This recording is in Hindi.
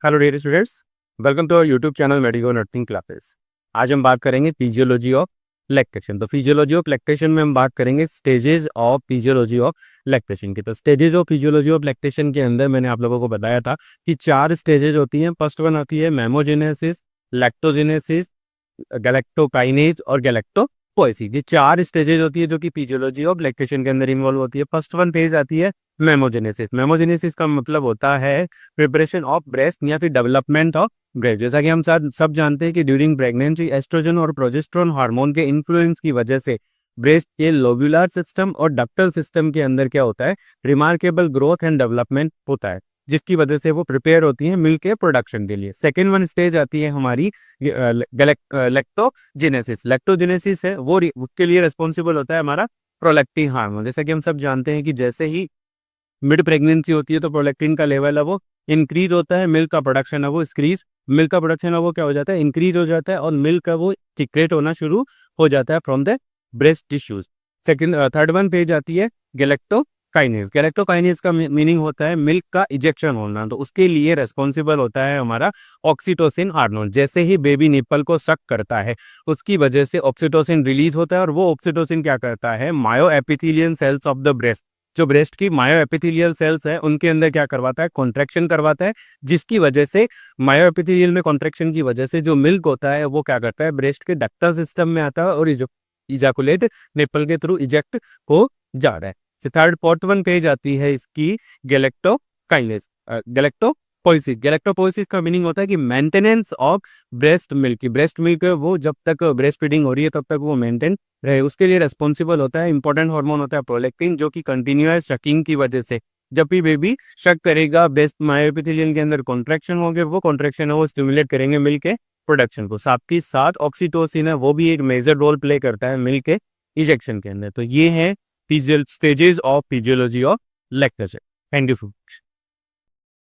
Hello dear students, welcome to our YouTube channel medico nursing classes. आज हम बात करेंगे फिजियोलॉजी ऑफ लैक्टेशन। तो फिजियोलॉजी ऑफ लैक्टेशन में हम बात करेंगे stages of physiology of lactation की। तो stages of physiology of lactation के अंदर मैंने आप लोगों को बताया था कि 4 स्टेजेस होती हैं। फर्स्ट वन आती है मेमोजेनेसिस, लैक्टोजेनेसिस, गैलेक्टोकाइनेज और गैलेक्टोपोएसिस। ये 4 स्टेजेस होती है जो कि फिजियोलॉजी ऑफ लैक्टेशन के अंदर इन्वॉल्व होती है। फर्स्ट वन फेज आती है मेमोजेनेसिस। मेमोजेनेसिस का मतलब होता है प्रिपरेशन ऑफ ब्रेस्ट या फिर डेवलपमेंट ऑफ ब्रेस्ट। जैसा कि हम सब जानते हैं कि ड्यूरिंग प्रेगनेंसी एस्ट्रोजन और प्रोजेस्टेरोन हार्मोन के इन्फ्लुएंस की वजह से ब्रेस्ट के लोब्यूलर सिस्टम और डक्टल सिस्टम के अंदर क्या होता है, रिमार्केबल ग्रोथ एंड डेवलपमेंट होता है, जिसकी वजह से वो प्रिपेयर होती हैं मिल्क के प्रोडक्शन के लिए। सेकेंड वन स्टेज आती है हमारी लैक्टोजेनेसिस। लैक्टोजेनेसिस है वो उसके लिए रिस्पॉन्सिबल होता है हमारा प्रोलैक्टिन हार्मोन। जैसा कि हम सब जानते हैं कि जैसे ही मिड प्रेगनेंसी होती है तो प्रोलैक्टिन का लेवल है वो इंक्रीज होता है, मिल्क का प्रोडक्शन है वो मिल्क का प्रोडक्शन है वो क्या हो जाता है, इंक्रीज हो जाता है और मिल्क का वो सीक्रेट होना शुरू हो जाता है from the breast tissues. Third one page आती है गैलेक्टोकाइनेज। गैलेक्टोकाइनेज का मीनिंग होता है मिल्क का इजेक्शन होना। तो उसके लिए रेस्पॉन्सिबल होता है हमारा ऑक्सीटोसिन हार्मोन। जैसे ही बेबी निप्पल को सक करता है उसकी वजह से ऑक्सीटोसिन रिलीज होता है और वो ऑक्सीटोसिन क्या करता है, myo epithelial cells of the breast, जो ब्रेस्ट की मायो एपिथेलियल सेल्स है उनके अंदर क्या करवाता है, कॉन्ट्रैक्शन करवाता है, जिसकी वजह से मायो एपिथेलियल में कॉन्ट्रैक्शन की वजह से जो मिल्क होता है वो क्या करता है, ब्रेस्ट के डक्टल सिस्टम में आता है और इजाकुलेट निप्पल के थ्रू इजेक्ट हो जा रहा है। थर्ड फोर्थ वन पेज आती है इसकी गैलेक्टोकाइनेज, गैलेक्टोपोएसिस। गैलेक्टोपोएसिस का मीनिंग होता है कि maintenance of breast milk. Breast milk वो जब तक ब्रेस्ट फीडिंग हो रही है तब तक वो मेंटेन रहे, उसके लिए रेस्पॉन्सिबल होता है इंपॉर्टेंट हार्मोन होता है प्रोलैक्टिन, जो कि कंटिन्यूअस शकिंग की वजह से जब भी बेबी शक करेगा ब्रेस्ट मायोएपिथेलियम के अंदर कॉन्ट्रैक्शन होंगे, वो कॉन्ट्रैक्शन है वो स्टिमुलेट करेंगे मिल्क के प्रोडक्शन को। साथ ही साथ ऑक्सीटोसिन है वो भी एक मेजर रोल प्ले करता है मिल्क के इजेक्शन के अंदर। तो ये है stages of physiology of lactation. Thank you.